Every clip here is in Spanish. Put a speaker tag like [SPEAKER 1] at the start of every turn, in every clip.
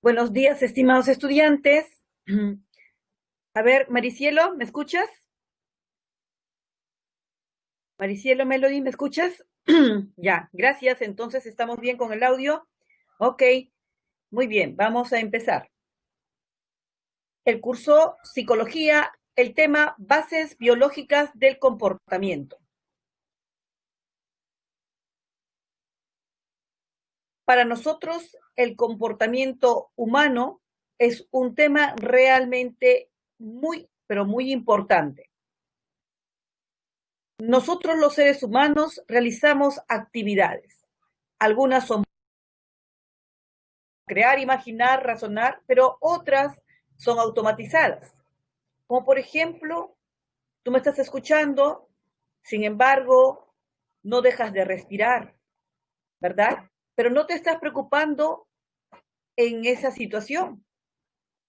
[SPEAKER 1] Buenos días, estimados estudiantes. A ver, Maricielo, ¿me escuchas? Maricielo, Melody, ¿me escuchas? Ya, gracias. Entonces, ¿estamos bien con el audio? Ok, muy bien, vamos a empezar. El curso Psicología, el tema Bases Biológicas del Comportamiento. Para nosotros, el comportamiento humano es un tema realmente muy, pero muy importante. Nosotros los seres humanos realizamos actividades. Algunas son crear, imaginar, razonar, pero otras son automatizadas. Como por ejemplo, tú me estás escuchando, sin embargo, no dejas de respirar, ¿verdad? Pero no te estás preocupando en esa situación,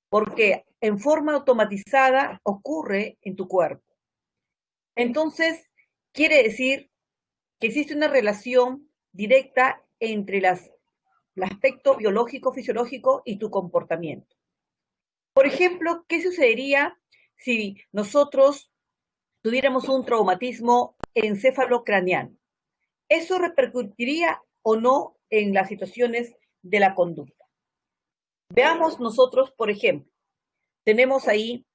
[SPEAKER 1] porque en forma automatizada ocurre en tu cuerpo. Entonces, quiere decir que existe una relación directa entre el aspecto biológico, fisiológico y tu comportamiento. Por ejemplo, ¿qué sucedería si nosotros tuviéramos un traumatismo encefalocraneano? ¿Eso repercutiría o no en las situaciones de la conducta? Veamos nosotros, por ejemplo, tenemos ahí,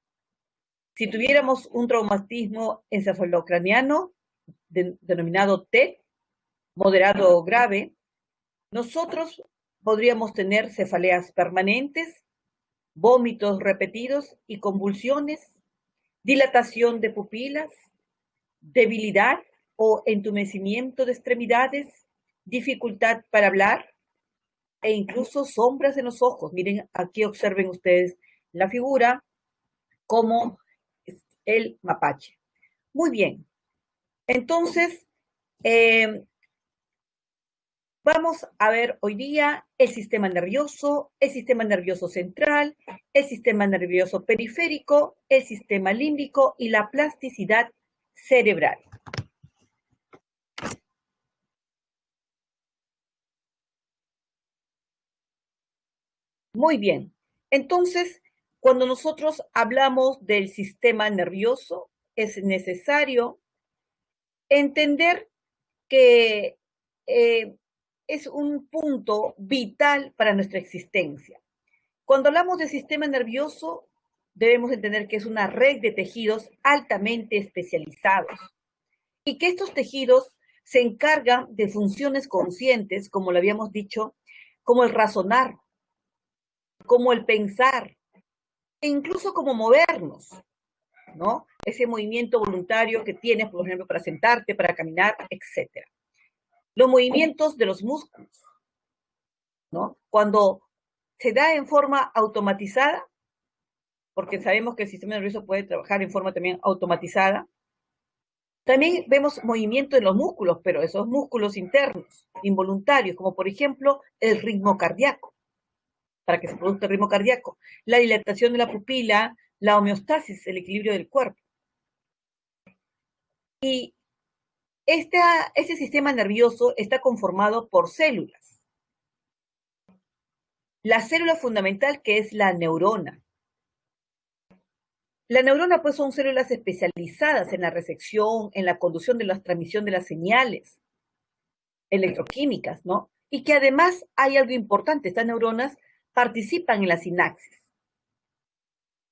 [SPEAKER 1] si tuviéramos un traumatismo encefalocraneano denominado TED, moderado o grave, nosotros podríamos tener cefaleas permanentes, vómitos repetidos y convulsiones, dilatación de pupilas, debilidad o entumecimiento de extremidades, dificultad para hablar e incluso sombras en los ojos. Miren, aquí observen ustedes la figura como el mapache. Muy bien, entonces vamos a ver hoy día el sistema nervioso central, el sistema nervioso periférico, el sistema límbico y la plasticidad cerebral. Muy bien. Entonces, cuando nosotros hablamos del sistema nervioso, es necesario entender que es un punto vital para nuestra existencia. Cuando hablamos del sistema nervioso, debemos entender que es una red de tejidos altamente especializados y que estos tejidos se encargan de funciones conscientes, como lo habíamos dicho, como el razonar, como el pensar, e incluso como movernos, ¿no? Ese movimiento voluntario que tienes, por ejemplo, para sentarte, para caminar, etcétera. Los movimientos de los músculos, ¿no? Cuando se da en forma automatizada, porque sabemos que el sistema nervioso puede trabajar en forma también automatizada, también vemos movimiento en los músculos, pero esos músculos internos, involuntarios, como por ejemplo el ritmo cardíaco, para que se produzca el ritmo cardíaco, la dilatación de la pupila, la homeostasis, el equilibrio del cuerpo. Y este sistema nervioso está conformado por células. La célula fundamental, que es la neurona. La neurona, pues, son células especializadas en la recepción, en la conducción de la transmisión de las señales electroquímicas, ¿no? Y que además hay algo importante, estas neuronas participan en la sinapsis.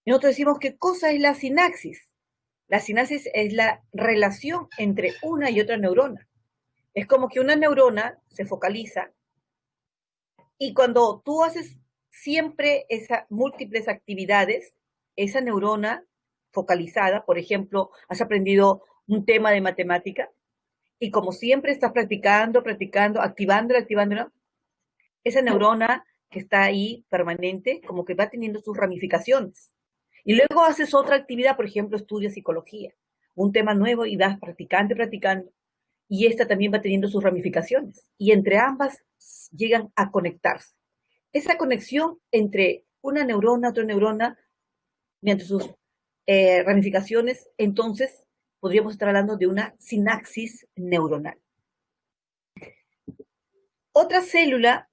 [SPEAKER 1] Y nosotros decimos, ¿qué cosa es la sinapsis? La sinapsis es la relación entre una y otra neurona. Es como que una neurona se focaliza y cuando tú haces siempre esas múltiples actividades, esa neurona focalizada, por ejemplo, has aprendido un tema de matemática y como siempre estás practicando, activándola, esa neurona que está ahí permanente, como que va teniendo sus ramificaciones. Y luego haces otra actividad, por ejemplo, estudias psicología, un tema nuevo y vas practicando, y esta también va teniendo sus ramificaciones. Y entre ambas llegan a conectarse. Esa conexión entre una neurona, otra neurona, mediante sus ramificaciones, entonces podríamos estar hablando de una sinapsis neuronal. Otra célula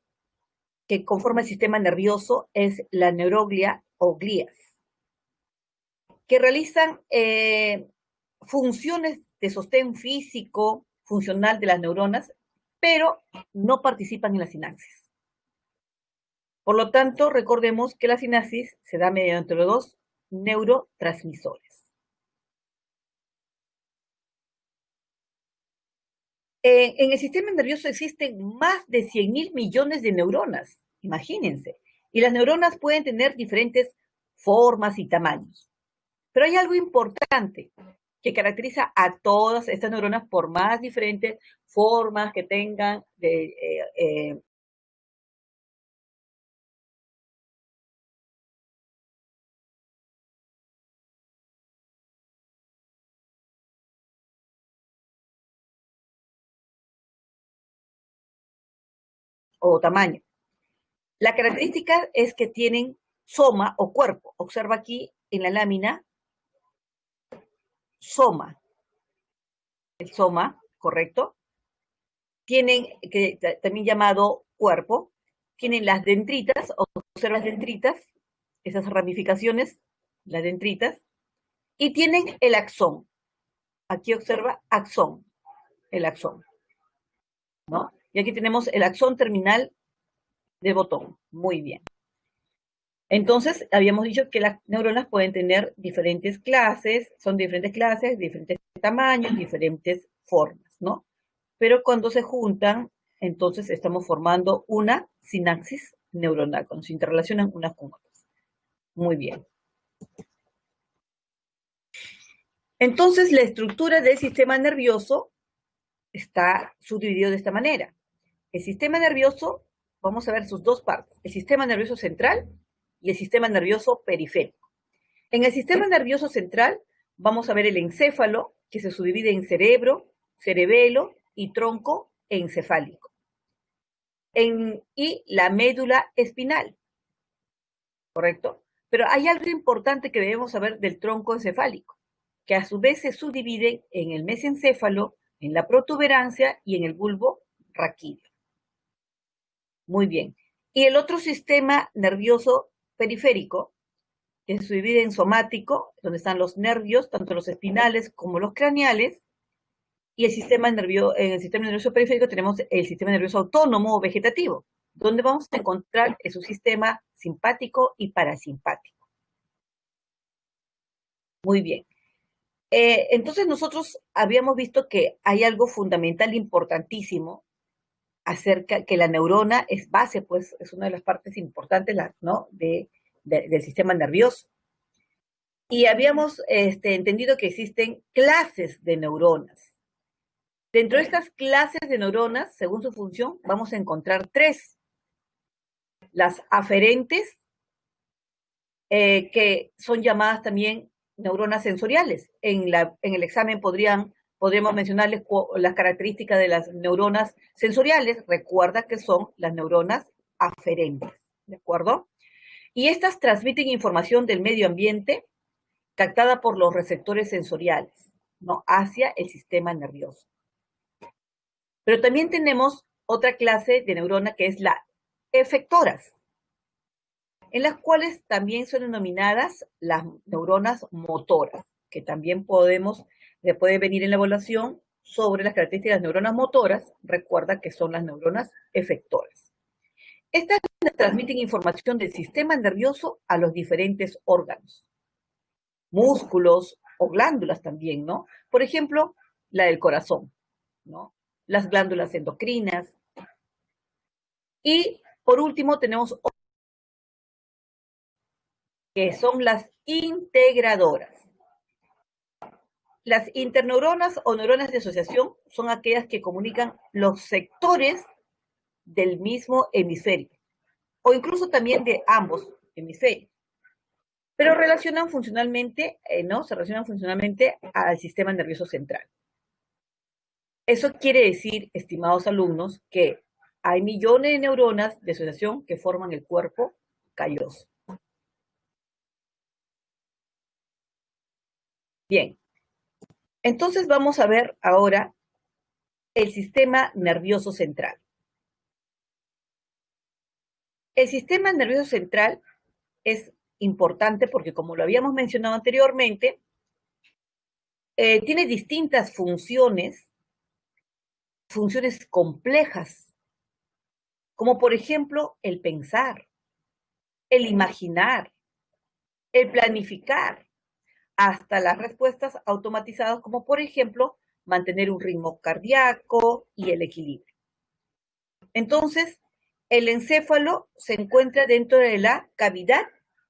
[SPEAKER 1] que conforma el sistema nervioso es la neuroglia o glías, que realizan funciones de sostén físico, funcional de las neuronas, pero no participan en la sinapsis. Por lo tanto, recordemos que la sinapsis se da mediante los dos neurotransmisores. En el sistema nervioso existen más de 100.000 millones de neuronas, imagínense, y las neuronas pueden tener diferentes formas y tamaños. Pero hay algo importante que caracteriza a todas estas neuronas por más diferentes formas que tengan o tamaño. La característica es que tienen soma o cuerpo. Observa aquí en la lámina soma. El soma, ¿correcto? Tienen, que también llamado cuerpo, tienen las dendritas, observa las dendritas, esas ramificaciones, las dendritas, y tienen el axón. Aquí observa axón, el axón, ¿no? Y aquí tenemos el axón terminal de botón. Muy bien. Entonces, habíamos dicho que las neuronas pueden tener diferentes clases, son diferentes clases, diferentes tamaños, diferentes formas, ¿no? Pero cuando se juntan, entonces estamos formando una sinapsis neuronal, cuando se interrelacionan unas con otras. Muy bien. Entonces, la estructura del sistema nervioso está subdividido de esta manera. El sistema nervioso, vamos a ver sus dos partes, el sistema nervioso central y el sistema nervioso periférico. En el sistema nervioso central vamos a ver el encéfalo, que se subdivide en cerebro, cerebelo y tronco encefálico. Y la médula espinal, ¿correcto? Pero hay algo importante que debemos saber del tronco encefálico, que a su vez se subdivide en el mesencéfalo, en la protuberancia y en el bulbo raquídeo. Muy bien. Y el otro sistema nervioso periférico, que se divide en somático, donde están los nervios, tanto los espinales como los craneales, y en el sistema nervioso periférico tenemos el sistema nervioso autónomo o vegetativo, donde vamos a encontrar su sistema simpático y parasimpático. Muy bien. Entonces nosotros habíamos visto que hay algo fundamental, importantísimo, acerca que la neurona es base, pues es una de las partes importantes, ¿no? del sistema nervioso. Y habíamos entendido que existen clases de neuronas. Dentro de estas clases de neuronas, según su función, vamos a encontrar tres. Las aferentes, que son llamadas también neuronas sensoriales. En el examen podríamos mencionarles las características de las neuronas sensoriales. Recuerda que son las neuronas aferentes, ¿de acuerdo? Y estas transmiten información del medio ambiente captada por los receptores sensoriales, ¿no? Hacia el sistema nervioso. Pero también tenemos otra clase de neurona que es la efectoras, en las cuales también son denominadas las neuronas motoras, que también puede venir en la evaluación sobre las características de las neuronas motoras. Recuerda que son las neuronas efectoras. Estas transmiten información del sistema nervioso a los diferentes órganos, músculos o glándulas también, ¿no? Por ejemplo, la del corazón, ¿no? Las glándulas endocrinas. Y por último tenemos que son las integradoras. Las interneuronas o neuronas de asociación son aquellas que comunican los sectores del mismo hemisferio, o incluso también de ambos hemisferios, pero relacionan funcionalmente, ¿no? Se relacionan funcionalmente al sistema nervioso central. Eso quiere decir, estimados alumnos, que hay millones de neuronas de asociación que forman el cuerpo calloso. Bien, entonces vamos a ver ahora el sistema nervioso central. El sistema nervioso central es importante porque, como lo habíamos mencionado anteriormente, tiene distintas funciones, funciones complejas, como por ejemplo el pensar, el imaginar, el planificar, hasta las respuestas automatizadas, como por ejemplo mantener un ritmo cardíaco y el equilibrio. Entonces, el encéfalo se encuentra dentro de la cavidad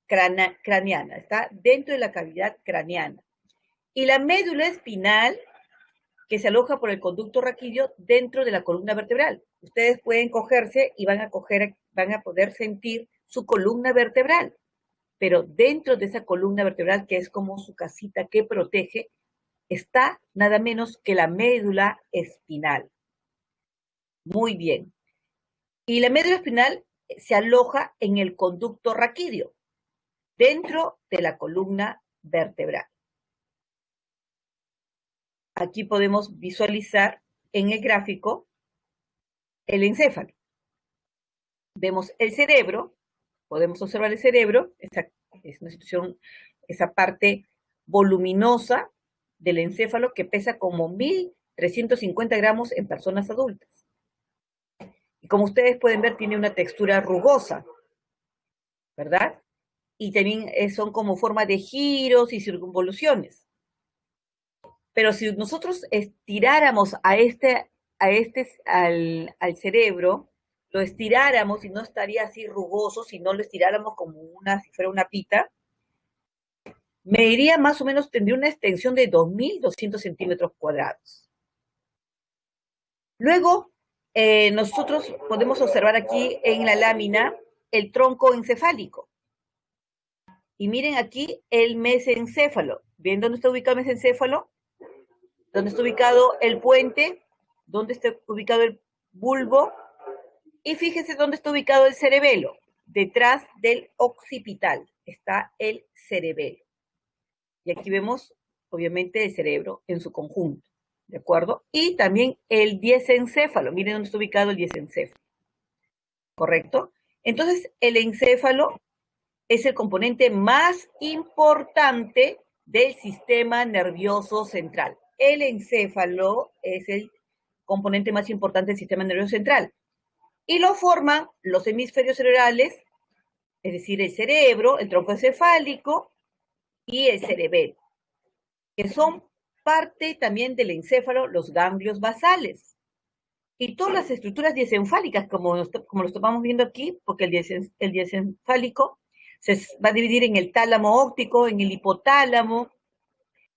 [SPEAKER 1] craneana, está dentro de la cavidad craneana. Y la médula espinal, que se aloja por el conducto raquídeo dentro de la columna vertebral. Ustedes pueden cogerse y van a poder sentir su columna vertebral, pero dentro de esa columna vertebral, que es como su casita que protege, está nada menos que la médula espinal. Muy bien. Y la médula espinal se aloja en el conducto raquídeo, dentro de la columna vertebral. Aquí podemos visualizar en el gráfico el encéfalo. Vemos el cerebro, podemos observar el cerebro, es una situación, esa parte voluminosa del encéfalo que pesa como 1.350 gramos en personas adultas. Y como ustedes pueden ver, tiene una textura rugosa, ¿verdad? Y también son como forma de giros y circunvoluciones. Pero si nosotros estiráramos al cerebro, lo estiráramos y no estaría así rugoso, si no lo estiráramos como si fuera una pita, mediría más o menos, tendría una extensión de 2.200 centímetros cuadrados. Luego, nosotros podemos observar aquí en la lámina el tronco encefálico. Y miren aquí el mesencéfalo. ¿Ven dónde está ubicado el mesencéfalo? ¿Dónde está ubicado el puente? ¿Dónde está ubicado el bulbo? Y fíjense dónde está ubicado el cerebelo. Detrás del occipital está el cerebelo. Y aquí vemos, obviamente, el cerebro en su conjunto, ¿de acuerdo? Y también el diencéfalo. Miren dónde está ubicado el diencéfalo, ¿correcto? Entonces, el encéfalo es el componente más importante del sistema nervioso central. El encéfalo es el componente más importante del sistema nervioso central. Y lo forman los hemisferios cerebrales, es decir, el cerebro, el tronco encefálico y el cerebelo, que son parte también del encéfalo, los ganglios basales. Y todas las estructuras diencefálicas, como lo estamos viendo aquí, porque el diencefálico se va a dividir en el tálamo óptico, en el hipotálamo,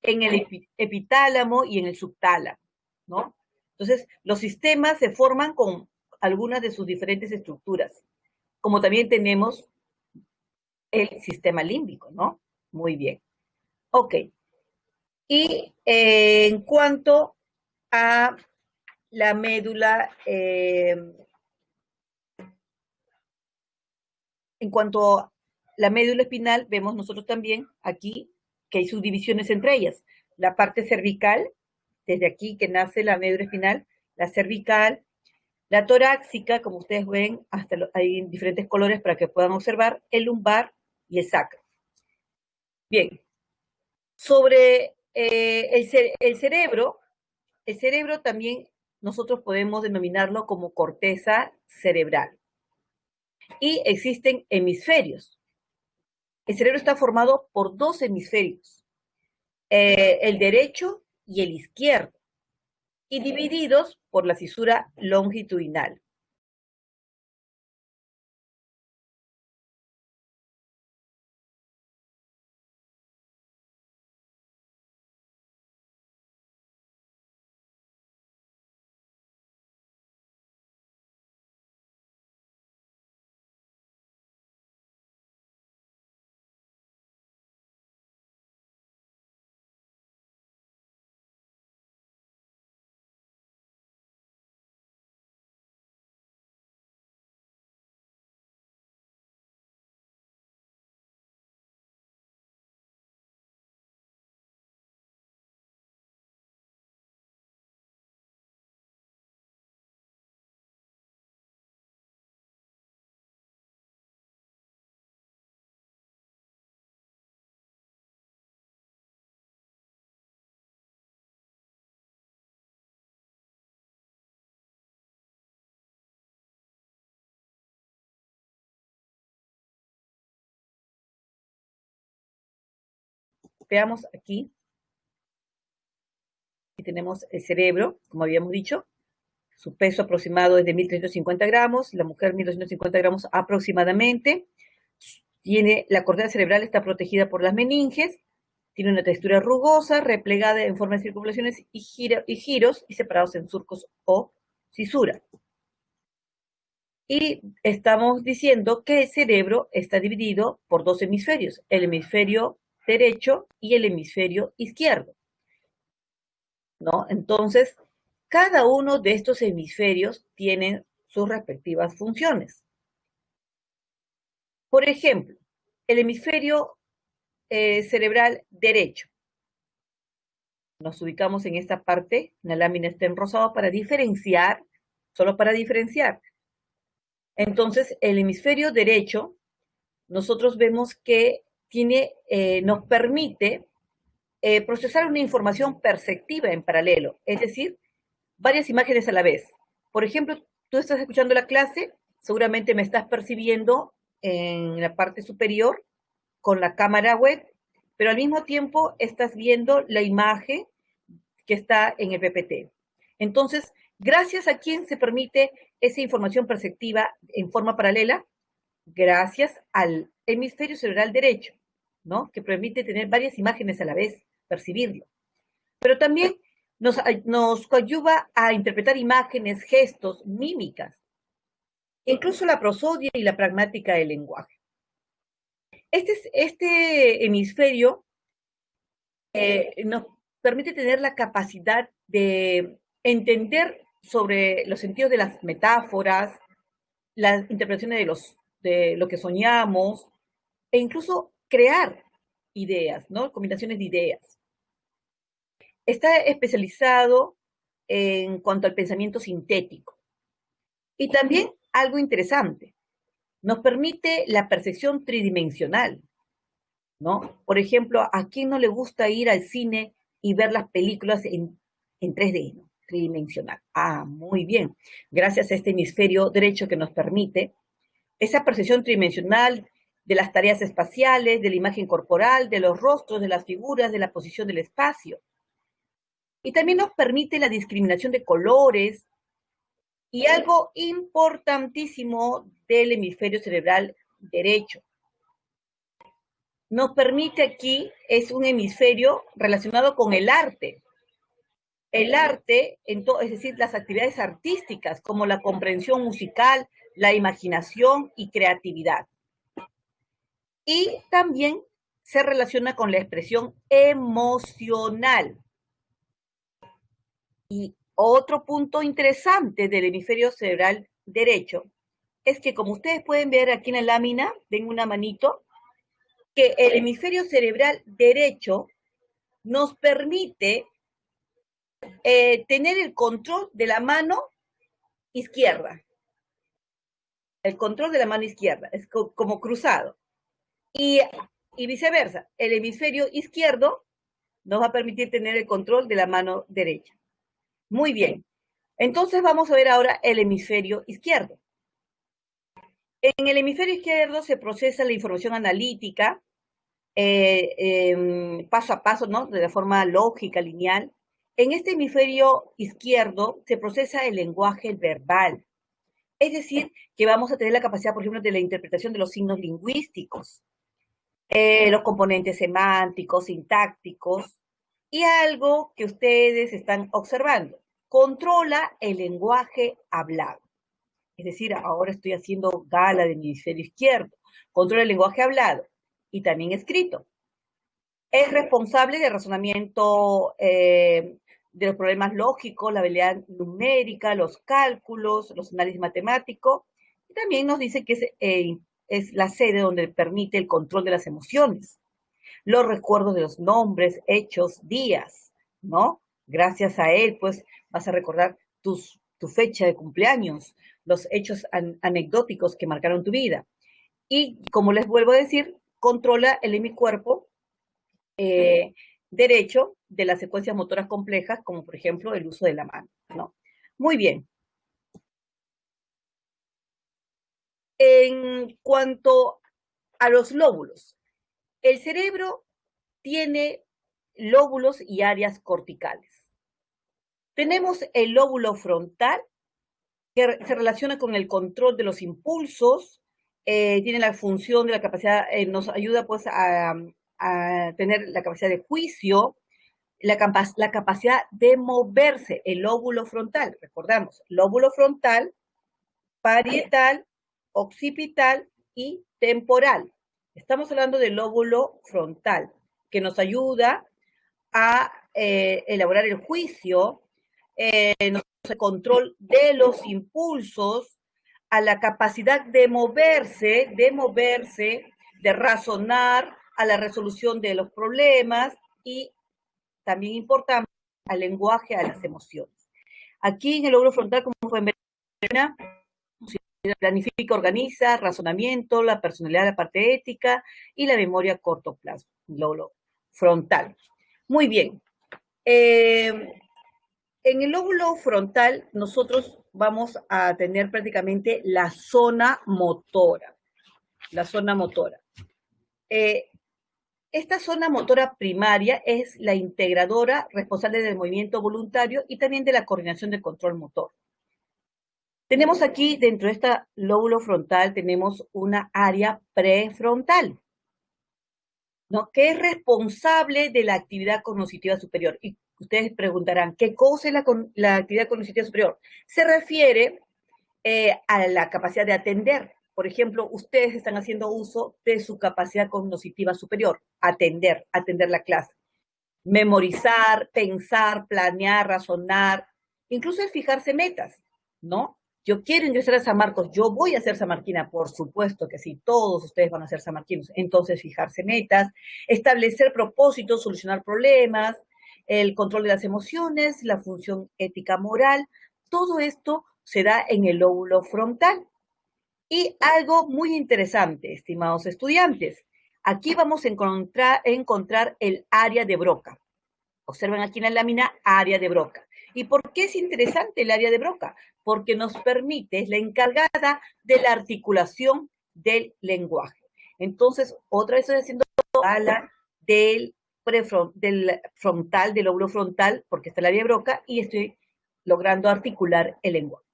[SPEAKER 1] en el epitálamo y en el subtálamo, ¿no? Entonces, los sistemas se forman con algunas de sus diferentes estructuras, como también tenemos el sistema límbico, ¿no? Muy bien. Ok. Y en cuanto a la médula, en cuanto a la médula espinal, vemos nosotros también aquí que hay subdivisiones entre ellas. La parte cervical, desde aquí que nace la médula espinal, la cervical, la torácica, como ustedes ven, hay diferentes colores para que puedan observar, el lumbar y el sacro. Bien, sobre el cerebro también nosotros podemos denominarlo como corteza cerebral. Y existen hemisferios. El cerebro está formado por dos hemisferios, el derecho y el izquierdo, y divididos por la fisura longitudinal. Veamos aquí. Aquí tenemos el cerebro, como habíamos dicho. Su peso aproximado es de 1.350 gramos, la mujer 1.250 gramos aproximadamente. Tiene, la corteza cerebral está protegida por las meninges, tiene una textura rugosa, replegada en forma de circunvalaciones y giros y separados en surcos o cisuras. Y estamos diciendo que el cerebro está dividido por dos hemisferios, el hemisferio derecho y el hemisferio izquierdo, ¿no? Entonces, cada uno de estos hemisferios tiene sus respectivas funciones. Por ejemplo, el hemisferio cerebral derecho. Nos ubicamos en esta parte, la lámina está en rosado para diferenciar, solo para diferenciar. Entonces, el hemisferio derecho, nosotros vemos que tiene, nos permite procesar una información perceptiva en paralelo, es decir, varias imágenes a la vez. Por ejemplo, tú estás escuchando la clase, seguramente me estás percibiendo en la parte superior con la cámara web, pero al mismo tiempo estás viendo la imagen que está en el PPT. Entonces, gracias a quién se permite esa información perceptiva en forma paralela, gracias al hemisferio cerebral derecho, ¿no? Que permite tener varias imágenes a la vez, percibirlo. Pero también nos ayuda a interpretar imágenes, gestos, mímicas, incluso la prosodia y la pragmática del lenguaje. Este hemisferio nos permite tener la capacidad de entender sobre los sentidos de las metáforas, las interpretaciones de lo que soñamos, e incluso crear ideas, ¿no? Combinaciones de ideas. Está especializado en cuanto al pensamiento sintético. Y también algo interesante, nos permite la percepción tridimensional, ¿no? Por ejemplo, ¿a quién no le gusta ir al cine y ver las películas en 3D, ¿no? Tridimensional? Ah, muy bien. Gracias a este hemisferio derecho que nos permite esa percepción tridimensional de las tareas espaciales, de la imagen corporal, de los rostros, de las figuras, de la posición del espacio. Y también nos permite la discriminación de colores y algo importantísimo del hemisferio cerebral derecho. Nos permite aquí, es un hemisferio relacionado con el arte. El arte, es decir, las actividades artísticas como la comprensión musical, la imaginación y creatividad. Y también se relaciona con la expresión emocional. Y otro punto interesante del hemisferio cerebral derecho es que, como ustedes pueden ver aquí en la lámina, den una manito, que el hemisferio cerebral derecho nos permite tener el control de la mano izquierda. El control de la mano izquierda, es como cruzado. Y viceversa, el hemisferio izquierdo nos va a permitir tener el control de la mano derecha. Muy bien. Entonces vamos a ver ahora el hemisferio izquierdo. En el hemisferio izquierdo se procesa la información analítica paso a paso, ¿no? De la forma lógica, lineal. En este hemisferio izquierdo se procesa el lenguaje verbal. Es decir, que vamos a tener la capacidad, por ejemplo, de la interpretación de los signos lingüísticos, los componentes semánticos, sintácticos, y algo que ustedes están observando, controla el lenguaje hablado. Es decir, ahora estoy haciendo gala de mi hemisferio izquierdo, controla el lenguaje hablado y también escrito. Es responsable del razonamiento de los problemas lógicos, la habilidad numérica, los cálculos, los análisis matemáticos. Y también nos dice que es la sede donde permite el control de las emociones, los recuerdos de los nombres, hechos, días, ¿no? Gracias a él, pues, vas a recordar tu fecha de cumpleaños, los hechos anecdóticos que marcaron tu vida. Y, como les vuelvo a decir, controla el hemicuerpo derecho de las secuencias motoras complejas, como por ejemplo el uso de la mano, ¿no? Muy bien. En cuanto a los lóbulos, el cerebro tiene lóbulos y áreas corticales. Tenemos el lóbulo frontal, que se relaciona con el control de los impulsos, tiene la función de la capacidad, nos ayuda pues a tener la capacidad de juicio, la capacidad de moverse, el lóbulo frontal. Recordamos, lóbulo frontal, parietal, occipital y temporal. Estamos hablando del lóbulo frontal, que nos ayuda a elaborar el juicio, el control de los impulsos, a la capacidad de moverse, de razonar, a la resolución de los problemas y también importante al lenguaje, a las emociones. Aquí en el lóbulo frontal, como pueden ver, planifica, organiza, razonamiento, la personalidad, la parte ética y la memoria a corto plazo, lóbulo frontal. Muy bien. En el lóbulo frontal nosotros vamos a tener prácticamente la zona motora. La zona motora. Esta zona motora primaria es la integradora responsable del movimiento voluntario y también de la coordinación del control motor. Tenemos aquí, dentro de este lóbulo frontal, tenemos una área prefrontal, ¿no? Que es responsable de la actividad cognitiva superior. Y ustedes preguntarán, ¿qué cosa es la actividad cognitiva superior? Se refiere a la capacidad de atender. Por ejemplo, ustedes están haciendo uso de su capacidad cognitiva superior, atender la clase, memorizar, pensar, planear, razonar, incluso el fijarse metas, ¿no? Yo quiero ingresar a San Marcos, yo voy a ser samarquina, por supuesto que sí, todos ustedes van a ser samarquinos. Entonces, fijarse metas, establecer propósitos, solucionar problemas, el control de las emociones, la función ética moral, todo esto se da en el lóbulo frontal. Y algo muy interesante, estimados estudiantes, aquí vamos a encontrar el área de Broca. Observen aquí en la lámina, área de Broca. ¿Y por qué es interesante el área de Broca? Porque nos permite, es la encargada de la articulación del lenguaje. Entonces, otra vez estoy haciendo ala del frontal, del lóbulo frontal, porque está el área de Broca, y estoy logrando articular el lenguaje.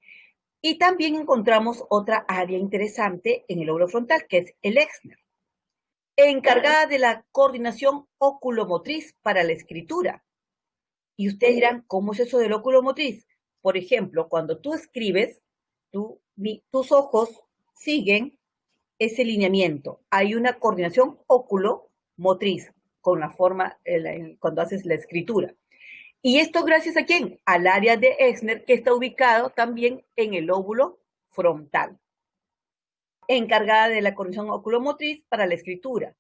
[SPEAKER 1] Y también encontramos otra área interesante en el lóbulo frontal, que es el Exner, encargada de la coordinación oculomotriz para la escritura. Y ustedes dirán, ¿cómo es eso del oculomotriz? Por ejemplo, cuando tú escribes, tus ojos siguen ese lineamiento. Hay una coordinación oculomotriz con la forma, cuando haces la escritura. ¿Y esto gracias a quién? Al área de Exner, que está ubicado también en el lóbulo frontal, encargada de la coordinación oculomotriz para la escritura.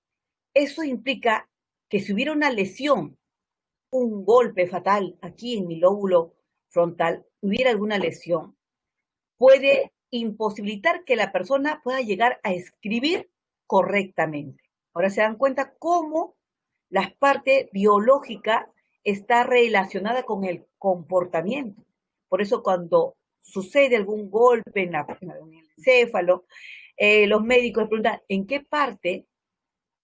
[SPEAKER 1] Eso implica que si hubiera una lesión, un golpe fatal aquí en mi lóbulo frontal, hubiera alguna lesión, puede imposibilitar que la persona pueda llegar a escribir correctamente. Ahora se dan cuenta cómo la parte biológica está relacionada con el comportamiento. Por eso cuando sucede algún golpe en el encéfalo, los médicos preguntan, ¿en qué parte,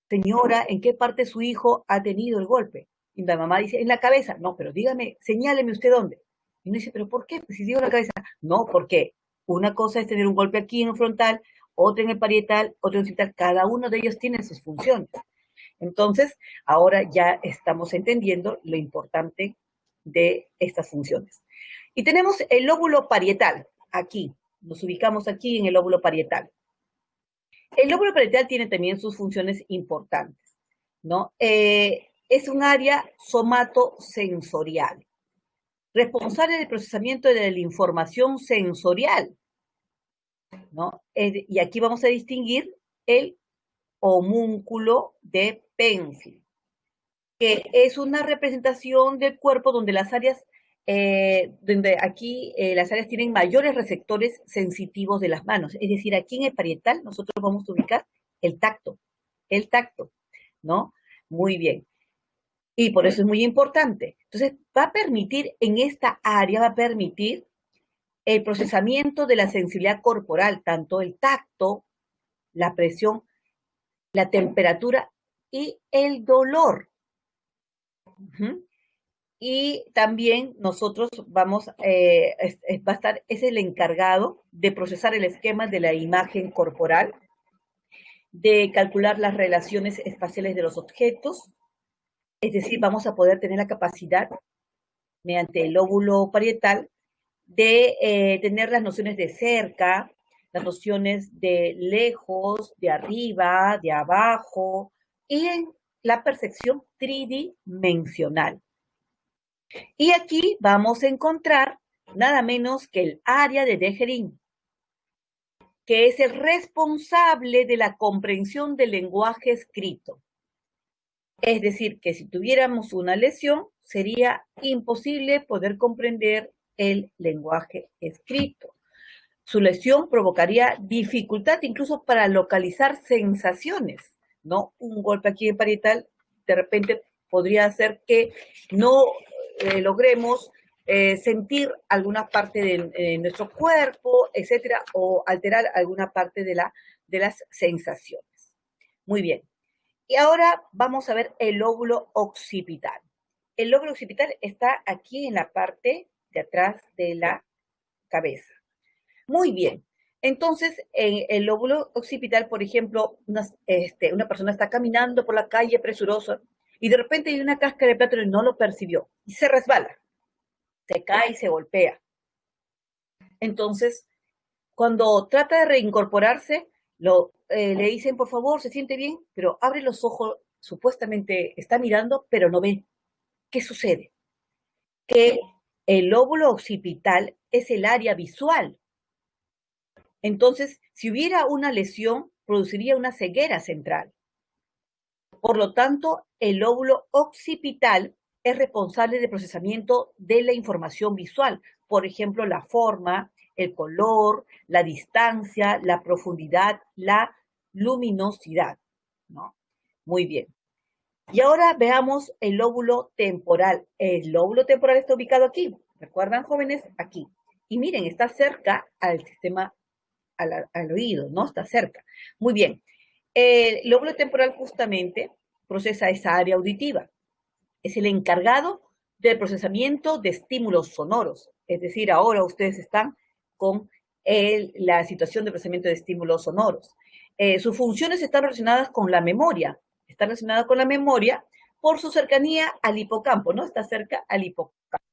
[SPEAKER 1] señora, en qué parte su hijo ha tenido el golpe? Y la mamá dice, en la cabeza. No, pero dígame, señáleme usted dónde. Y uno dice, ¿pero por qué? Pues si digo la cabeza. No, porque una cosa es tener un golpe aquí en el frontal, otra en el parietal, otra en el occipital. Cada uno de ellos tiene sus funciones. Entonces, ahora ya estamos entendiendo lo importante de estas funciones. Y tenemos el lóbulo parietal, aquí. Nos ubicamos aquí en el lóbulo parietal. El lóbulo parietal tiene también sus funciones importantes, ¿no? Es un área somatosensorial, responsable del procesamiento de la información sensorial, ¿no? Y aquí vamos a distinguir el homúnculo de Penfield, que es una representación del cuerpo donde las áreas, las áreas tienen mayores receptores sensitivos de las manos. Es decir, aquí en el parietal nosotros vamos a ubicar el tacto, ¿no? Muy bien. Y por eso es muy importante. Entonces, va a permitir, en esta área, va a permitir el procesamiento de la sensibilidad corporal, tanto el tacto, la presión, la temperatura y el dolor. Ujú. Y también nosotros vamos, va a estar, es el encargado de procesar el esquema de la imagen corporal, de calcular las relaciones espaciales de los objetos, es decir, vamos a poder tener la capacidad, mediante el lóbulo parietal, de tener las nociones de cerca, las nociones de lejos, de arriba, de abajo, y en la percepción tridimensional. Y aquí vamos a encontrar nada menos que el área de Dejerín, que es el responsable de la comprensión del lenguaje escrito. Es decir, que si tuviéramos una lesión, sería imposible poder comprender el lenguaje escrito. Su lesión provocaría dificultad incluso para localizar sensaciones, ¿no? Un golpe aquí en parietal de repente podría hacer que no logremos sentir alguna parte de nuestro cuerpo, etcétera, o alterar alguna parte de las sensaciones. Muy bien. Y ahora vamos a ver el lóbulo occipital. El lóbulo occipital está aquí en la parte de atrás de la cabeza. Muy bien. Entonces, en el lóbulo occipital, por ejemplo, una persona está caminando por la calle presurosa y de repente hay una cáscara de plátano y no lo percibió y se resbala, se cae y se golpea. Entonces, cuando trata de reincorporarse, le dicen, por favor, se siente bien, pero abre los ojos, supuestamente está mirando, pero no ve. ¿Qué sucede? Que el lóbulo occipital es el área visual. Entonces, si hubiera una lesión, produciría una ceguera central. Por lo tanto, el lóbulo occipital es responsable del procesamiento de la información visual, por ejemplo, la forma, el color, la distancia, la profundidad, la luminosidad, ¿no? Muy bien. Y ahora veamos el lóbulo temporal. El lóbulo temporal está ubicado aquí. ¿Recuerdan, jóvenes? Aquí. Y miren, está cerca al sistema, al oído, ¿no? Está cerca. Muy bien. El lóbulo temporal justamente procesa esa área auditiva. Es el encargado del procesamiento de estímulos sonoros. Es decir, ahora ustedes están con la situación de procesamiento de estímulos sonoros. Sus funciones están relacionadas con la memoria. Está relacionada con la memoria por su cercanía al hipocampo, ¿no? Está cerca al hipocampo.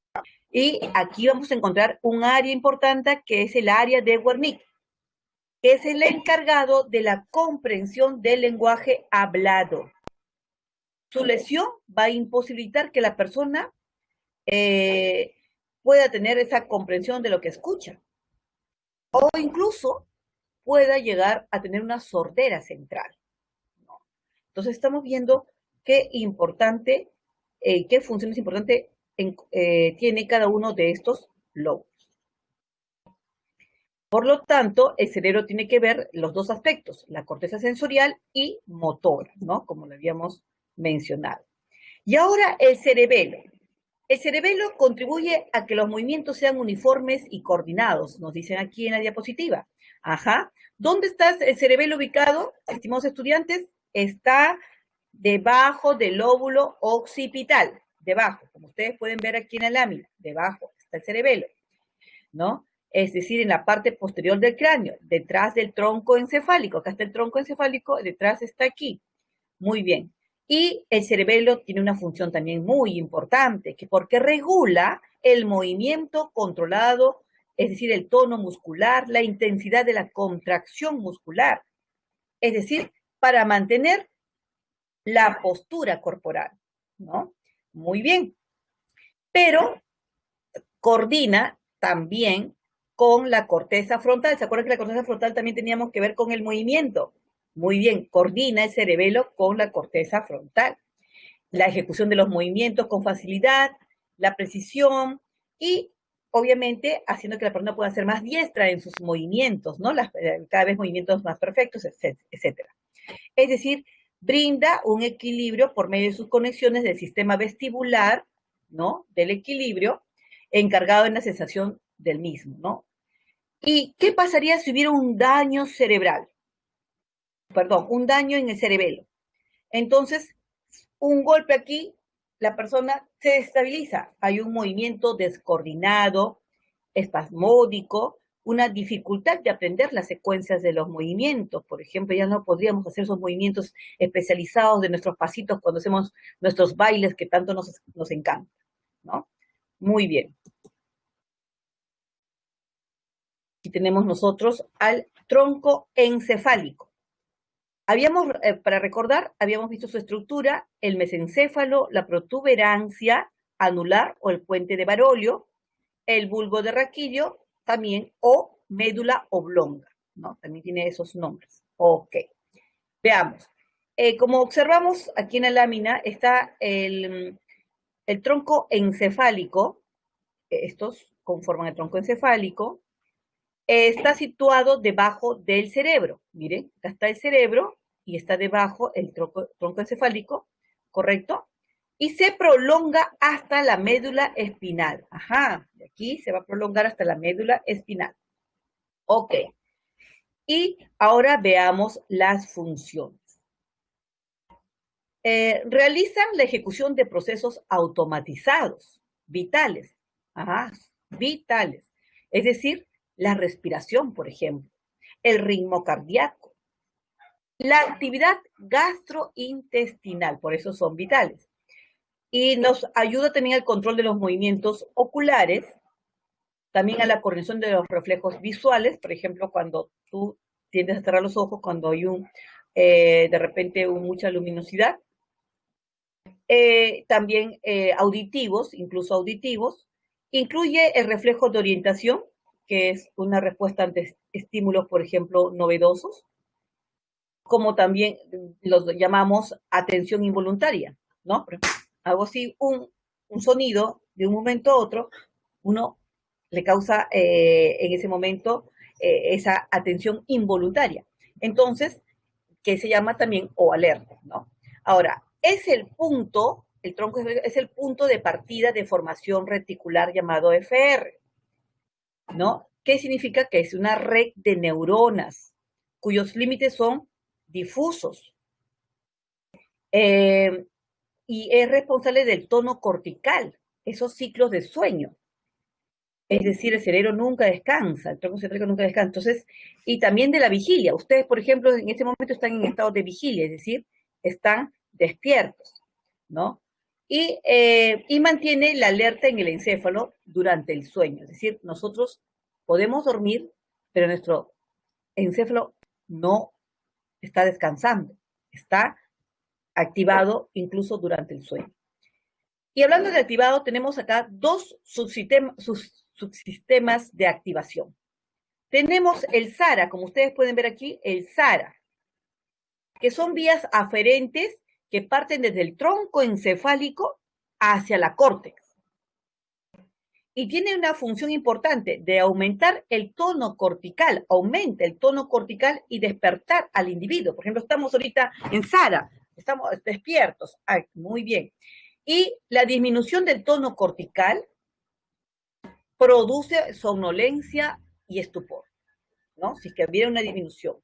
[SPEAKER 1] Y aquí vamos a encontrar un área importante que es el área de Wernicke, que es el encargado de la comprensión del lenguaje hablado. Su lesión va a imposibilitar que la persona eh, pueda tener esa comprensión de lo que escucha, o incluso pueda llegar a tener una sordera central, ¿no? Entonces estamos viendo qué importante, qué funciones importantes tiene cada uno de estos lóbulos. Por lo tanto, el cerebro tiene que ver los dos aspectos, la corteza sensorial y motora, ¿no? Como lo habíamos mencionado. Y ahora el cerebelo. El cerebelo contribuye a que los movimientos sean uniformes y coordinados, nos dicen aquí en la diapositiva. Ajá. ¿Dónde está el cerebelo ubicado, estimados estudiantes? Está debajo del lóbulo occipital, debajo, como ustedes pueden ver aquí en la lámina, debajo está el cerebelo, ¿no? Es decir, en la parte posterior del cráneo, detrás del tronco encefálico. Acá está el tronco encefálico, detrás está aquí. Muy bien. Y el cerebelo tiene una función también muy importante, que porque regula el movimiento controlado, es decir, el tono muscular, la intensidad de la contracción muscular, es decir, para mantener la postura corporal, ¿no? Muy bien. Pero coordina también con la corteza frontal. ¿Se acuerdan que la corteza frontal también teníamos que ver con el movimiento? Muy bien, coordina el cerebelo con la corteza frontal. La ejecución de los movimientos con facilidad, la precisión y obviamente haciendo que la persona pueda ser más diestra en sus movimientos, ¿no? Cada vez movimientos más perfectos, etcétera. Es decir, brinda un equilibrio por medio de sus conexiones del sistema vestibular, ¿no? Del equilibrio, encargado en la sensación del mismo, ¿no? ¿Y qué pasaría si hubiera un daño cerebral? Perdón, un daño en el cerebelo. Entonces, un golpe aquí la persona se estabiliza. Hay un movimiento descoordinado, espasmódico, una dificultad de aprender las secuencias de los movimientos. Por ejemplo, ya no podríamos hacer esos movimientos especializados de nuestros pasitos cuando hacemos nuestros bailes que tanto nos encantan, ¿no? Muy bien. Aquí tenemos nosotros al tronco encefálico. Para recordar, habíamos visto su estructura, el mesencéfalo, la protuberancia anular o el puente de Barolio, el bulbo de Raquillo también, o médula oblonga, ¿no? También tiene esos nombres. Ok, veamos. Como observamos aquí en la lámina, está el tronco encefálico, estos conforman el tronco encefálico, está situado debajo del cerebro. Miren, acá está el cerebro y está debajo el tronco encefálico, ¿correcto? Y se prolonga hasta la médula espinal. Ajá, de aquí se va a prolongar hasta la médula espinal. Ok. Y ahora veamos las funciones. Realizan la ejecución de procesos automatizados, vitales. Ajá, vitales. Es decir, la respiración, por ejemplo, el ritmo cardíaco, la actividad gastrointestinal, por eso son vitales. Y nos ayuda también al control de los movimientos oculares, también a la corrección de los reflejos visuales, por ejemplo, cuando tú tiendes a cerrar los ojos, cuando hay de repente mucha luminosidad. También auditivos, incluso auditivos. Incluye el reflejo de orientación, que es una respuesta ante estímulos, por ejemplo, novedosos, como también los llamamos atención involuntaria, ¿no? Hago así un sonido de un momento a otro, uno le causa en ese momento esa atención involuntaria. Entonces, que se llama también o alerta, ¿no? Ahora, el tronco es el punto de partida de formación reticular llamado FR, ¿no? ¿Qué significa? Que es una red de neuronas cuyos límites son difusos. Y es responsable del tono cortical, esos ciclos de sueño. Es decir, el cerebro nunca descansa, el tronco encefálico nunca descansa. Entonces, y también de la vigilia. Ustedes, por ejemplo, en este momento están en estado de vigilia, es decir, están despiertos, ¿no? Y mantiene la alerta en el encéfalo durante el sueño. Es decir, nosotros podemos dormir, pero nuestro encéfalo no está descansando, está activado incluso durante el sueño. Y hablando de activado, tenemos acá dos subsistemas de activación. Tenemos el SARA, como ustedes pueden ver aquí, el SARA, que son vías aferentes que parten desde el tronco encefálico hacia la córtex. Y tiene una función importante de aumentar el tono cortical, aumenta el tono cortical y despertar al individuo. Por ejemplo, estamos ahorita en SARA, estamos despiertos. Ay, muy bien. Y la disminución del tono cortical produce somnolencia y estupor, ¿no? Si es que hubiera una disminución.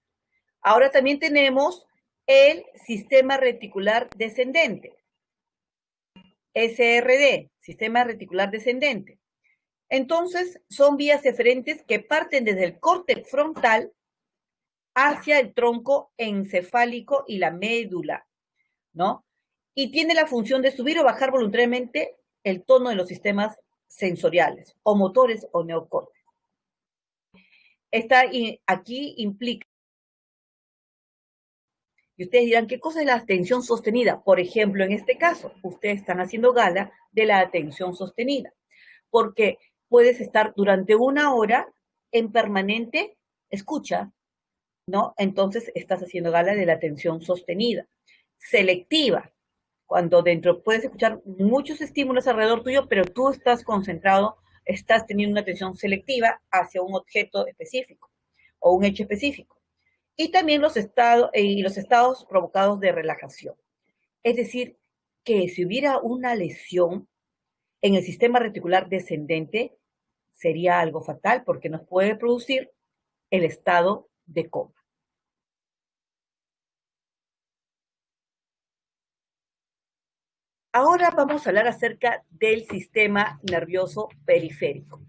[SPEAKER 1] Ahora también tenemos el sistema reticular descendente, SRD, sistema reticular descendente. Entonces, son vías eferentes que parten desde el córtex frontal hacia el tronco encefálico y la médula, ¿no? Y tiene la función de subir o bajar voluntariamente el tono de los sistemas sensoriales, o motores o neocórtex. Aquí implica. Y ustedes dirán, ¿qué cosa es la atención sostenida? Por ejemplo, en este caso, ustedes están haciendo gala de la atención sostenida, porque puedes estar durante una hora en permanente escucha, ¿no? Entonces estás haciendo gala de la atención sostenida. Selectiva, cuando dentro puedes escuchar muchos estímulos alrededor tuyo, pero tú estás concentrado, estás teniendo una atención selectiva hacia un objeto específico o un hecho específico. Y también los estados provocados de relajación. Es decir, que si hubiera una lesión en el sistema reticular descendente, sería algo fatal porque nos puede producir el estado de coma. Ahora vamos a hablar acerca del sistema nervioso periférico.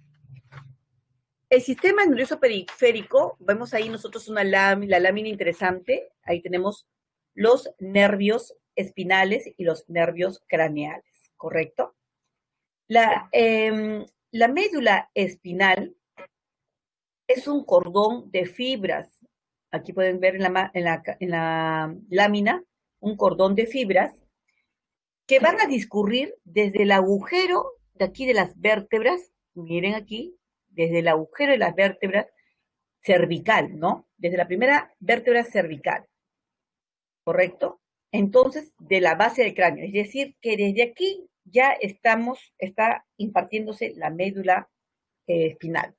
[SPEAKER 1] El sistema nervioso periférico, vemos ahí nosotros la lámina interesante, ahí tenemos los nervios espinales y los nervios craneales, ¿correcto? La médula espinal es un cordón de fibras. Aquí pueden ver en la lámina un cordón de fibras que van a discurrir desde el agujero de aquí de las vértebras, miren aquí, desde el agujero de las vértebras cervical, ¿no? Desde la primera vértebra cervical, ¿correcto? Entonces, de la base del cráneo, es decir, que desde aquí ya está impartiéndose la médula espinal.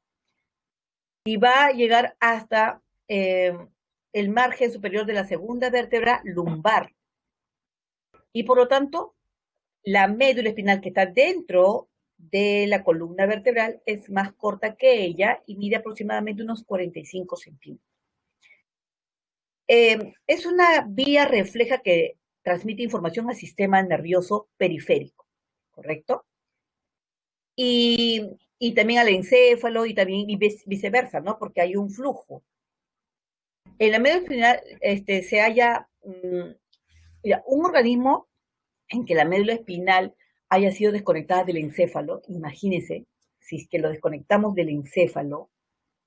[SPEAKER 1] Y va a llegar hasta el margen superior de la segunda vértebra lumbar. Y por lo tanto, la médula espinal que está dentro de la columna vertebral es más corta que ella y mide aproximadamente unos 45 centímetros. Es una vía refleja que transmite información al sistema nervioso periférico, ¿correcto? Y también al encéfalo y también viceversa, ¿no? Porque hay un flujo. En la médula espinal se halla un organismo en que la médula espinal haya sido desconectada del encéfalo. Imagínense, si es que lo desconectamos del encéfalo,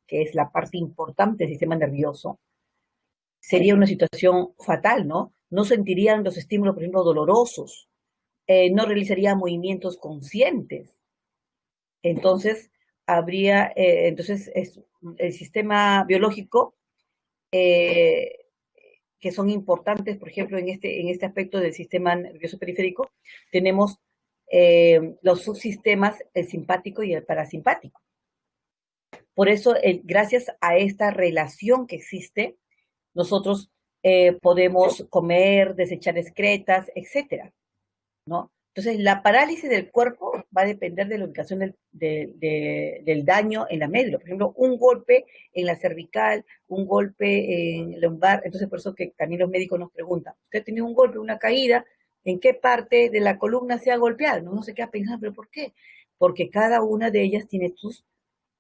[SPEAKER 1] que es la parte importante del sistema nervioso, sería una situación fatal, ¿no? No sentirían los estímulos, por ejemplo, dolorosos, no realizaría movimientos conscientes. Entonces, el sistema biológico, que son importantes, por ejemplo, en este aspecto del sistema nervioso periférico, tenemos los subsistemas, el simpático y el parasimpático. Por eso, gracias a esta relación que existe, nosotros podemos comer, desechar excretas, etcétera, ¿no? Entonces, la parálisis del cuerpo va a depender de la ubicación del daño en la médula. Por ejemplo, un golpe en la cervical, un golpe en el lumbar. Entonces, por eso que también los médicos nos preguntan, ¿usted tiene un golpe, una caída? ¿En qué parte de la columna se ha golpeado? No se queda pensando, ¿pero por qué? Porque cada una de ellas tiene sus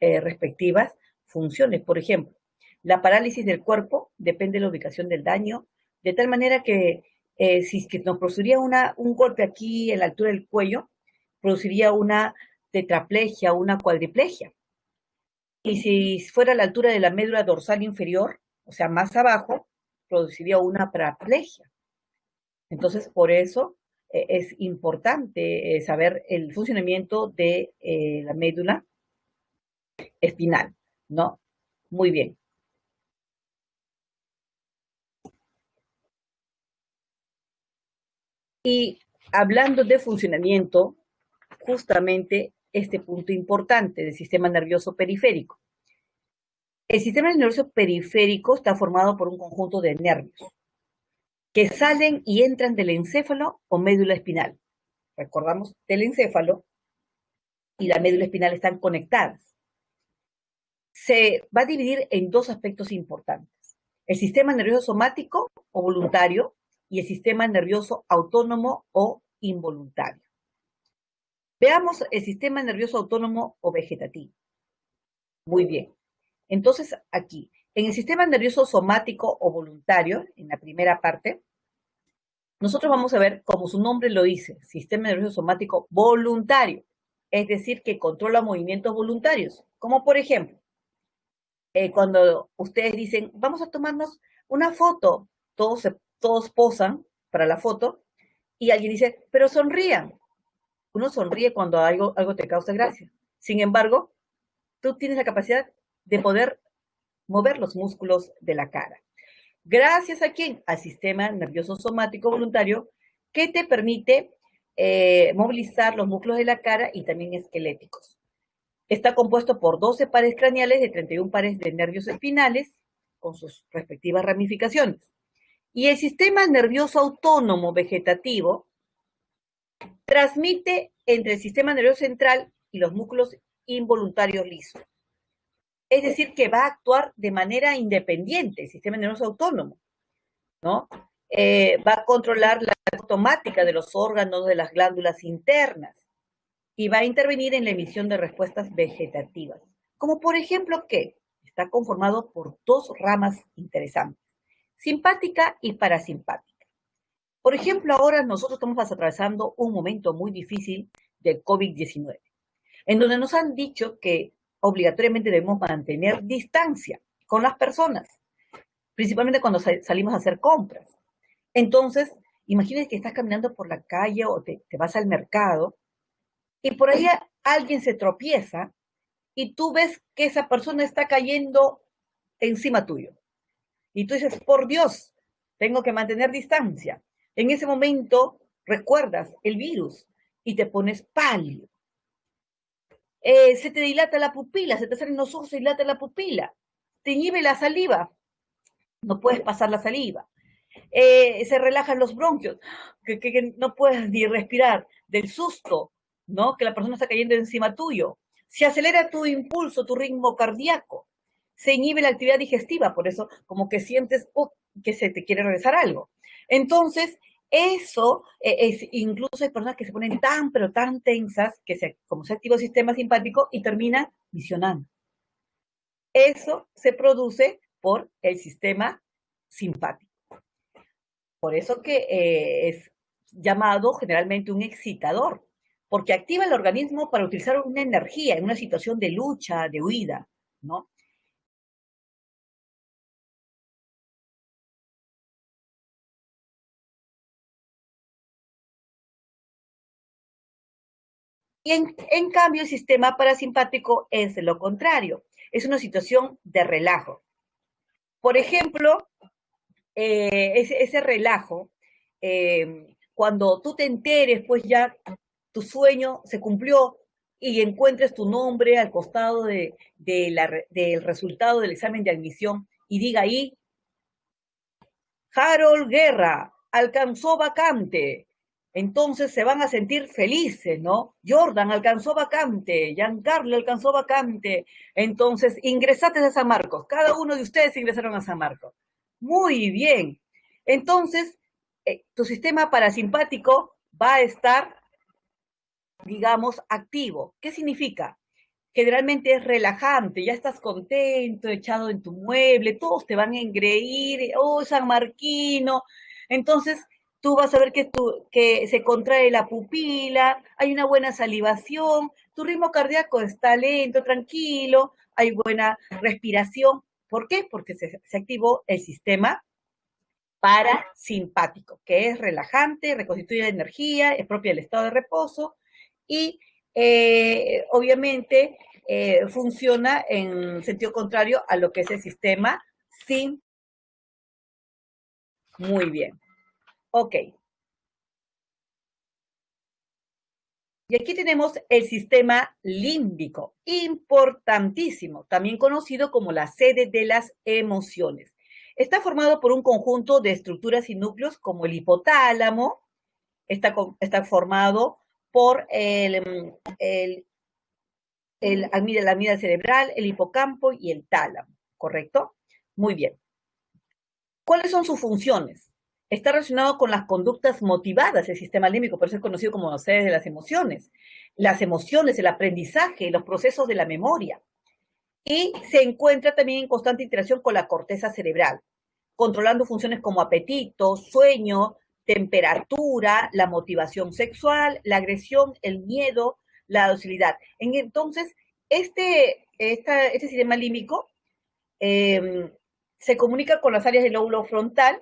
[SPEAKER 1] respectivas funciones. Por ejemplo, la parálisis del cuerpo depende de la ubicación del daño, de tal manera que si es que nos produciría un golpe aquí en la altura del cuello, produciría una tetraplegia, una cuadriplegia. Y si fuera a la altura de la médula dorsal inferior, o sea, más abajo, produciría una paraplegia. Entonces, por eso es importante saber el funcionamiento de la médula espinal, ¿no? Muy bien. Y hablando de funcionamiento, justamente este punto importante del sistema nervioso periférico. El sistema nervioso periférico está formado por un conjunto de nervios que salen y entran del encéfalo o médula espinal. Recordamos, del encéfalo y la médula espinal están conectadas. Se va a dividir en dos aspectos importantes: el sistema nervioso somático o voluntario y el sistema nervioso autónomo o involuntario. Veamos el sistema nervioso autónomo o vegetativo. Muy bien. Entonces, aquí, en el sistema nervioso somático o voluntario, en la primera parte, nosotros vamos a ver, como su nombre lo dice, sistema nervioso somático voluntario, es decir, que controla movimientos voluntarios, como por ejemplo, cuando ustedes dicen, vamos a tomarnos una foto, todos posan para la foto, y alguien dice, pero sonrían. Uno sonríe cuando algo te causa gracia. Sin embargo, tú tienes la capacidad de poder mover los músculos de la cara. ¿Gracias a quién? Al sistema nervioso somático voluntario, que te permite movilizar los músculos de la cara y también esqueléticos. Está compuesto por 12 pares craneales de 31 pares de nervios espinales, con sus respectivas ramificaciones. Y el sistema nervioso autónomo vegetativo transmite entre el sistema nervioso central y los músculos involuntarios lisos. Es decir, que va a actuar de manera independiente, el sistema nervioso autónomo, ¿no? va a controlar la automática de los órganos de las glándulas internas y va a intervenir en la emisión de respuestas vegetativas, como por ejemplo que está conformado por dos ramas interesantes, simpática y parasimpática. Por ejemplo, ahora nosotros estamos atravesando un momento muy difícil del COVID-19, en donde nos han dicho que obligatoriamente debemos mantener distancia con las personas, principalmente cuando salimos a hacer compras. Entonces, imagínate que estás caminando por la calle o te vas al mercado y por ahí alguien se tropieza y tú ves que esa persona está cayendo encima tuyo. Y tú dices, por Dios, tengo que mantener distancia. En ese momento recuerdas el virus y te pones pálido. Se te dilata la pupila, se te salen los ojos, se dilata la pupila. Te inhibe la saliva, no puedes pasar la saliva. Se relajan los bronquios, que no puedes ni respirar del susto, ¿no? Que la persona está cayendo encima tuyo. Se acelera tu impulso, tu ritmo cardíaco. Se inhibe la actividad digestiva, por eso como que sientes que se te quiere regresar algo. Entonces, eso incluso hay personas que se ponen tan, pero tan tensas, que como se activa el sistema simpático y termina visionando. Eso se produce por el sistema simpático. Por eso que es llamado generalmente un excitador, porque activa el organismo para utilizar una energía en una situación de lucha, de huida, ¿no? Y en cambio el sistema parasimpático es lo contrario, es una situación de relajo. Por ejemplo, ese relajo, cuando tú te enteres, pues ya tu sueño se cumplió y encuentres tu nombre al costado del resultado del examen de admisión y diga ahí, Harold Guerra alcanzó vacante. Entonces se van a sentir felices, ¿no? Jordan alcanzó vacante, Giancarlo alcanzó vacante. Entonces, ingresaste a San Marcos. Cada uno de ustedes ingresaron a San Marcos. Muy bien. Entonces, tu sistema parasimpático va a estar, digamos, activo. ¿Qué significa? Generalmente es relajante, ya estás contento, echado en tu mueble, todos te van a engreír, oh, San Marquino. Entonces, tú vas a ver que se contrae la pupila, hay una buena salivación, tu ritmo cardíaco está lento, tranquilo, hay buena respiración. ¿Por qué? Porque se activó el sistema parasimpático, que es relajante, reconstituye energía, es propia del estado de reposo y obviamente funciona en sentido contrario a lo que es el sistema sin. Muy bien. Ok. Y aquí tenemos el sistema límbico, importantísimo, también conocido como la sede de las emociones. Está formado por un conjunto de estructuras y núcleos como el hipotálamo, está formado por la amígdala cerebral, el hipocampo y el tálamo, ¿correcto? Muy bien. ¿Cuáles son sus funciones? Está relacionado con las conductas motivadas del sistema límbico, por eso es conocido como las sedes de las emociones, el aprendizaje, los procesos de la memoria. Y se encuentra también en constante interacción con la corteza cerebral, controlando funciones como apetito, sueño, temperatura, la motivación sexual, la agresión, el miedo, la docilidad. Entonces, este sistema límbico se comunica con las áreas del lóbulo frontal,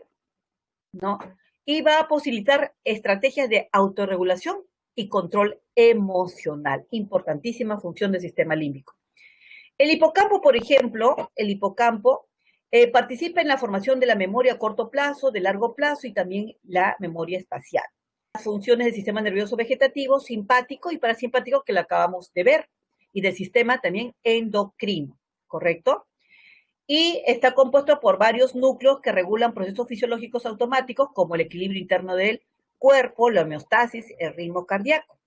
[SPEAKER 1] ¿no? Y va a posibilitar estrategias de autorregulación y control emocional. Importantísima función del sistema límbico. El hipocampo, por ejemplo, participa en la formación de la memoria a corto plazo, de largo plazo y también la memoria espacial. Las funciones del sistema nervioso vegetativo, simpático y parasimpático que lo acabamos de ver, y del sistema también endocrino, ¿correcto? Y está compuesto por varios núcleos que regulan procesos fisiológicos automáticos como el equilibrio interno del cuerpo, la homeostasis, el ritmo cardíaco.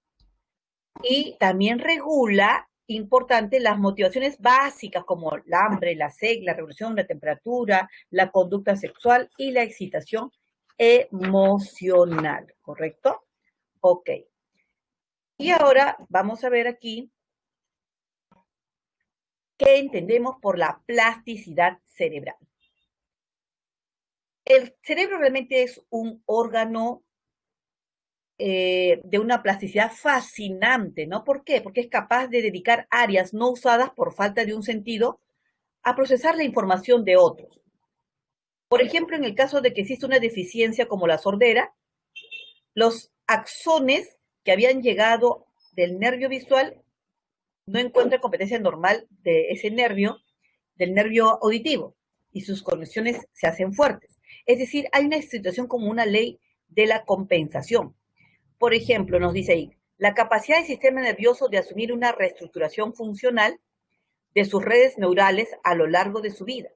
[SPEAKER 1] Y también regula, importante, las motivaciones básicas como el hambre, la sed, la regulación, la temperatura, la conducta sexual y la excitación emocional, ¿correcto? Ok. Y ahora vamos a ver aquí qué entendemos por la plasticidad cerebral. El cerebro realmente es un órgano de una plasticidad fascinante, ¿no? ¿Por qué? Porque es capaz de dedicar áreas no usadas por falta de un sentido a procesar la información de otros. Por ejemplo, en el caso de que exista una deficiencia como la sordera, los axones que habían llegado del nervio visual no encuentran competencia normal de ese nervio, del nervio auditivo, y sus conexiones se hacen fuertes. Es decir, hay una situación como una ley de la compensación. Por ejemplo, nos dice ahí, la capacidad del sistema nervioso de asumir una reestructuración funcional de sus redes neurales a lo largo de su vida.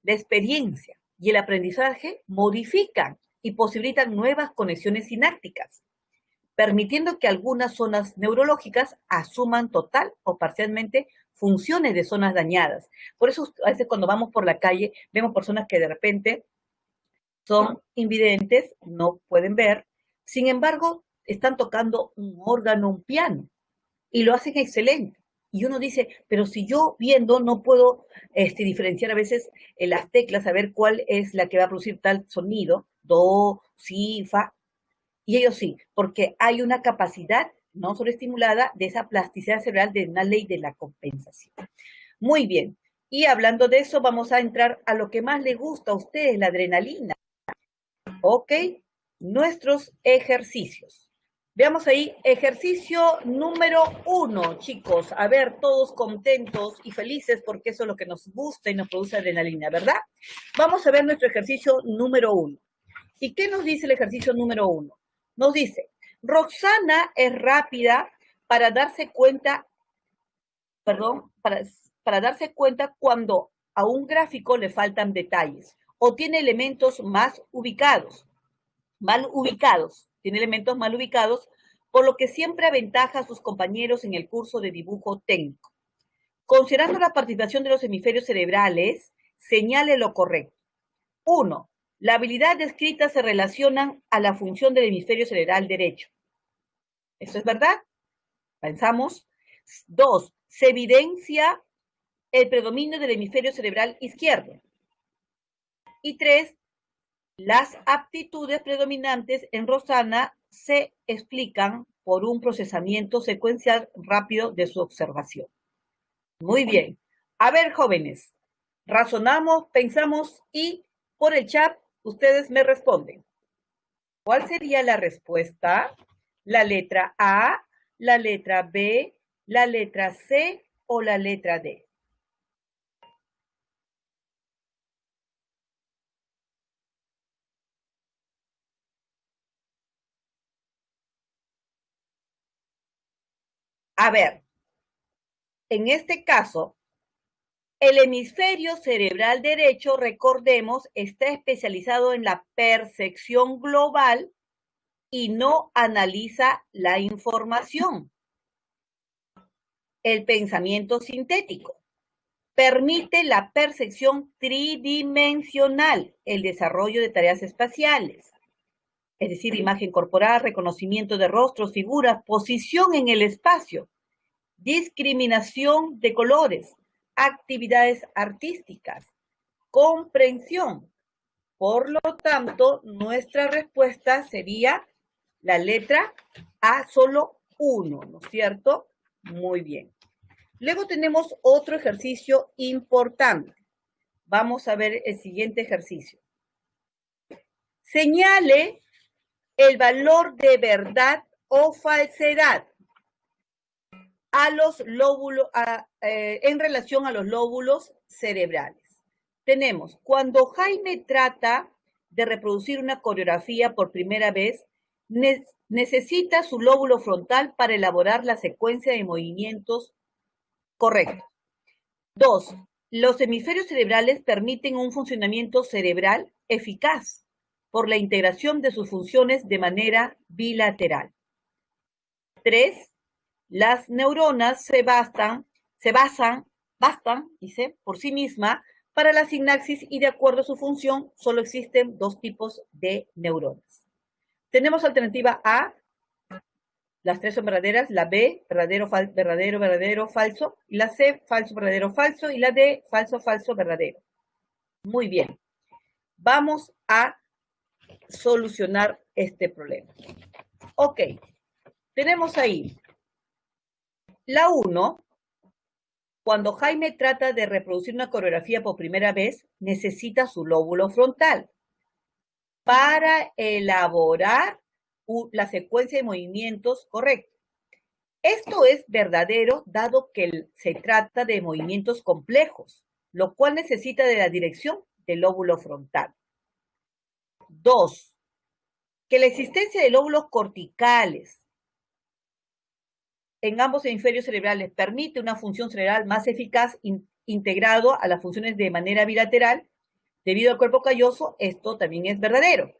[SPEAKER 1] La experiencia y el aprendizaje modifican y posibilitan nuevas conexiones sinápticas, permitiendo que algunas zonas neurológicas asuman total o parcialmente funciones de zonas dañadas. Por eso a veces cuando vamos por la calle vemos personas que de repente son invidentes, no pueden ver, sin embargo están tocando un órgano, un piano, y lo hacen excelente. Y uno dice, pero si yo viendo no puedo diferenciar a veces las teclas, saber cuál es la que va a producir tal sonido, do, si, fa, y ellos sí, porque hay una capacidad no sobreestimulada de esa plasticidad cerebral de una ley de la compensación. Muy bien. Y hablando de eso, vamos a entrar a lo que más le gusta a ustedes, la adrenalina. ¿Ok? Nuestros ejercicios. Veamos ahí, ejercicio número 1, chicos. A ver, todos contentos y felices porque eso es lo que nos gusta y nos produce adrenalina, ¿verdad? Vamos a ver nuestro ejercicio número 1. ¿Y qué nos dice el ejercicio número 1? Nos dice, Roxana es rápida para darse cuenta, perdón, para darse cuenta cuando a un gráfico le faltan detalles o tiene elementos mal ubicados, tiene elementos mal ubicados, por lo que siempre aventaja a sus compañeros en el curso de dibujo técnico. Considerando la participación de los hemisferios cerebrales, señale lo correcto. 1. La habilidad descrita se relaciona a la función del hemisferio cerebral derecho. ¿Eso es verdad? Pensamos. 2. Se evidencia el predominio del hemisferio cerebral izquierdo. Y 3. Las aptitudes predominantes en Rosana se explican por un procesamiento secuencial rápido de su observación. Muy bien. A ver, jóvenes, razonamos, pensamos y por el chat ustedes me responden. ¿Cuál sería la respuesta? ¿La letra A, la letra B, la letra C o la letra D? A ver, en este caso, el hemisferio cerebral derecho, recordemos, está especializado en la percepción global y no analiza la información. El pensamiento sintético permite la percepción tridimensional, el desarrollo de tareas espaciales, es decir, imagen corporal, reconocimiento de rostros, figuras, posición en el espacio, discriminación de colores, actividades artísticas, comprensión. Por lo tanto, nuestra respuesta sería la letra A, solo 1, ¿no es cierto? Muy bien. Luego tenemos otro ejercicio importante. Vamos a ver el siguiente ejercicio. Señale el valor de verdad o falsedad a los lóbulos, en relación a los lóbulos cerebrales. Tenemos, cuando Jaime trata de reproducir una coreografía por primera vez, necesita su lóbulo frontal para elaborar la secuencia de movimientos correctos. 2. Los hemisferios cerebrales permiten un funcionamiento cerebral eficaz por la integración de sus funciones de manera bilateral. 3. Las neuronas bastan, dice, por sí misma Para la sinapsis y de acuerdo a su función, solo existen dos tipos de neuronas. Tenemos alternativa A, las tres son verdaderas, la B, verdadero, verdadero, verdadero, falso, y la C, falso, verdadero, falso, y la D, falso, falso, verdadero. Muy bien. Vamos a solucionar este problema. Ok, tenemos ahí la 1. Cuando Jaime trata de reproducir una coreografía por primera vez, necesita su lóbulo frontal para elaborar la secuencia de movimientos correcta. Esto es verdadero dado que se trata de movimientos complejos, lo cual necesita de la dirección del lóbulo frontal. 2. Que la existencia de lóbulos corticales en ambos hemisferios cerebrales permite una función cerebral más eficaz integrado a las funciones de manera bilateral. Debido al cuerpo calloso, esto también es verdadero.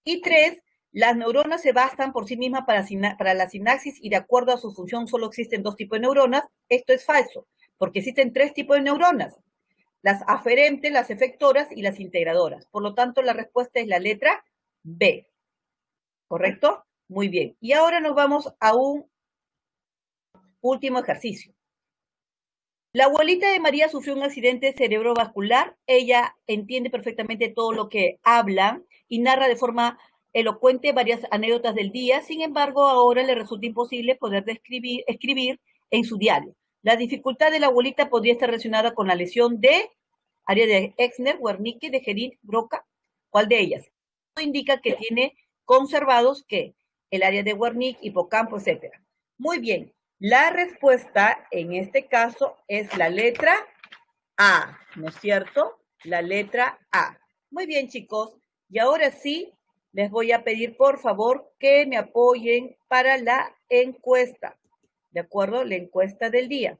[SPEAKER 1] Y 3. Las neuronas se bastan por sí mismas para la sinapsis y de acuerdo a su función solo existen dos tipos de neuronas. Esto es falso, porque existen tres tipos de neuronas. Las aferentes, las efectoras y las integradoras. Por lo tanto, la respuesta es la letra B. ¿Correcto? Muy bien. Y ahora nos vamos a un último ejercicio. La abuelita de María sufrió un accidente cerebrovascular. Ella entiende perfectamente todo lo que hablan y narra de forma elocuente varias anécdotas del día. Sin embargo, ahora le resulta imposible poder escribir en su diario. La dificultad de la abuelita podría estar relacionada con la lesión de área de Exner, Wernicke, de Gerin, Broca. ¿Cuál de ellas? Esto indica que tiene conservados que el área de Wernicke, hipocampo, etc. Muy bien. La respuesta en este caso es la letra A, ¿no es cierto? La letra A. Muy bien, chicos. Y ahora sí, les voy a pedir, por favor, que me apoyen para la encuesta. ¿De acuerdo? La encuesta del día.